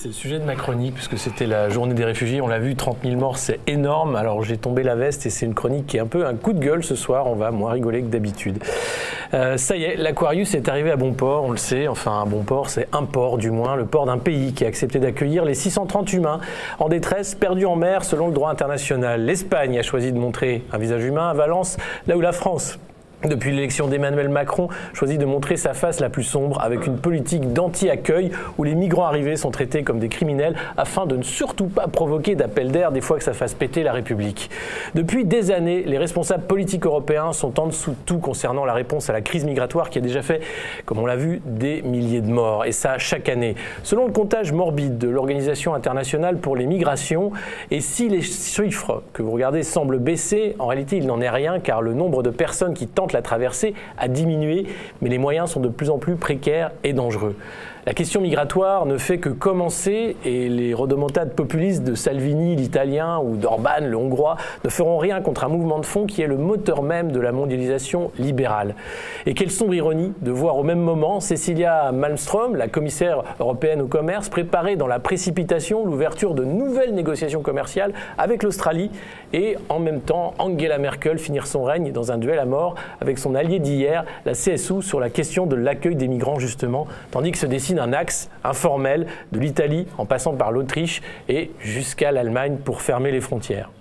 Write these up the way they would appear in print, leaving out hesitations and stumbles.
C'est le sujet de ma chronique, puisque c'était la journée des réfugiés. On l'a vu, 30 000 morts, c'est énorme. Alors j'ai tombé la veste et c'est une chronique qui est un peu un coup de gueule ce soir. On va moins rigoler que d'habitude. Ça y est, l'Aquarius est arrivé à bon port, on le sait. Enfin, un bon port, c'est un port du moins, le port d'un pays qui a accepté d'accueillir les 630 humains en détresse, perdus en mer selon le droit international. L'Espagne a choisi de montrer un visage humain à Valence, là où la France, depuis l'élection d'Emmanuel Macron, choisit de montrer sa face la plus sombre avec une politique d'anti-accueil où les migrants arrivés sont traités comme des criminels afin de ne surtout pas provoquer d'appel d'air des fois que ça fasse péter la République. Depuis des années, les responsables politiques européens sont en dessous de tout concernant la réponse à la crise migratoire qui a déjà fait, comme on l'a vu, des milliers de morts. Et ça, chaque année. Selon le comptage morbide de l'Organisation internationale pour les migrations, et si les chiffres que vous regardez semblent baisser, en réalité, il n'en est rien car le nombre de personnes qui tentent la traversée a diminué, mais les moyens sont de plus en plus précaires et dangereux. La question migratoire ne fait que commencer et les rodomontades populistes de Salvini, l'italien, ou d'Orban, le hongrois, ne feront rien contre un mouvement de fond qui est le moteur même de la mondialisation libérale. Et quelle sombre ironie de voir au même moment Cecilia Malmström, la commissaire européenne au commerce, préparer dans la précipitation l'ouverture de nouvelles négociations commerciales avec l'Australie et en même temps Angela Merkel finir son règne dans un duel à mort avec son allié d'hier, la CSU, sur la question de l'accueil des migrants justement, tandis que se dessine un axe informel de l'Italie en passant par l'Autriche et jusqu'à l'Allemagne pour fermer les frontières.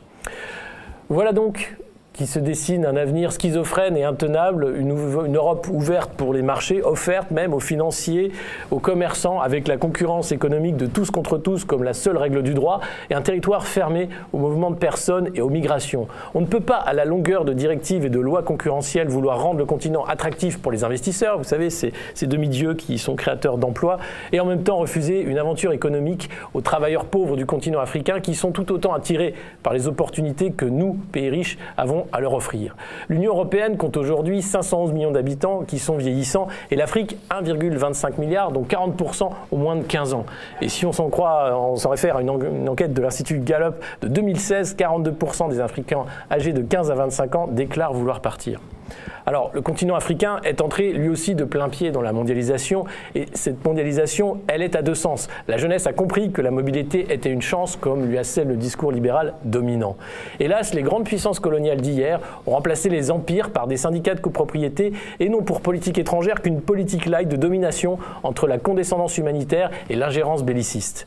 Voilà donc qui se dessine un avenir schizophrène et intenable, une Europe ouverte pour les marchés, offerte même aux financiers, aux commerçants, avec la concurrence économique de tous contre tous comme la seule règle du droit, et un territoire fermé aux mouvements de personnes et aux migrations. On ne peut pas, à la longueur de directives et de lois concurrentielles, vouloir rendre le continent attractif pour les investisseurs, vous savez, ces demi-dieux qui sont créateurs d'emplois, et en même temps refuser une aventure économique aux travailleurs pauvres du continent africain qui sont tout autant attirés par les opportunités que nous, pays riches, avons à leur offrir. L'Union européenne compte aujourd'hui 511 millions d'habitants qui sont vieillissants et l'Afrique 1,25 milliard, dont 40% au moins de 15 ans. Et si on s'en croit, on s'en réfère à une enquête de l'Institut Gallup de 2016, 42% des Africains âgés de 15 à 25 ans déclarent vouloir partir. Alors, le continent africain est entré lui aussi de plein pied dans la mondialisation et cette mondialisation, elle est à deux sens. La jeunesse a compris que la mobilité était une chance comme lui assène le discours libéral dominant. Hélas, les grandes puissances coloniales d'hier ont remplacé les empires par des syndicats de copropriété et non pour politique étrangère qu'une politique light de domination entre la condescendance humanitaire et l'ingérence belliciste.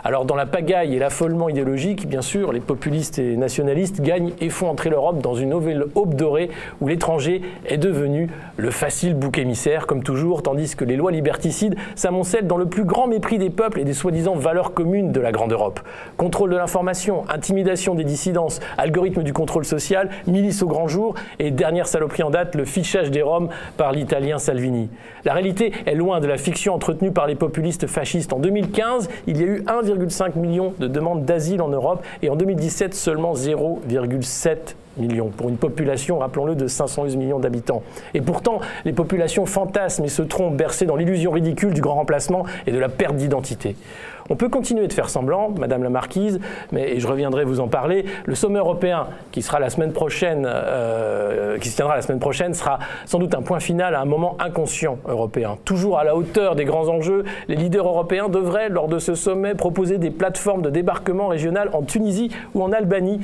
Alors dans la pagaille et l'affolement idéologique, bien sûr, les populistes et nationalistes gagnent et font entrer l'Europe dans une nouvelle aube dorée où l'étranger est devenu le facile bouc émissaire, comme toujours, tandis que les lois liberticides s'amoncellent dans le plus grand mépris des peuples et des soi-disant valeurs communes de la grande Europe. Contrôle de l'information, intimidation des dissidences, algorithme du contrôle social, milice au grand jour et dernière saloperie en date, le fichage des Roms par l'italien Salvini. La réalité est loin de la fiction entretenue par les populistes fascistes. En 2015, il y a eu 1,5 million de demandes d'asile en Europe et en 2017 seulement 0,7 millions pour une population, rappelons-le, de 511 millions d'habitants. Et pourtant, les populations fantasment et se trompent, bercées dans l'illusion ridicule du grand remplacement et de la perte d'identité. On peut continuer de faire semblant, Madame la Marquise, et je reviendrai vous en parler, le sommet européen qui sera la semaine prochaine, qui se tiendra la semaine prochaine, sera sans doute un point final à un moment inconscient européen. Toujours à la hauteur des grands enjeux, les leaders européens devraient, lors de ce sommet, proposer des plateformes de débarquement régionales en Tunisie ou en Albanie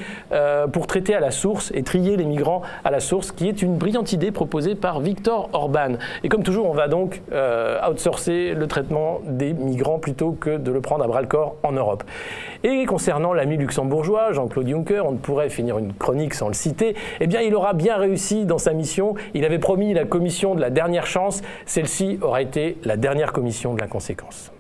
pour traiter à la source et trier les migrants à la source, qui est une brillante idée proposée par Viktor Orban. Et comme toujours, on va donc outsourcer le traitement des migrants plutôt que de le prendre à bras-le-corps en Europe. Et concernant l'ami luxembourgeois, Jean-Claude Juncker, on ne pourrait finir une chronique sans le citer, eh bien il aura bien réussi dans sa mission. Il avait promis la commission de la dernière chance, celle-ci aura été la dernière commission de l'inconséquence.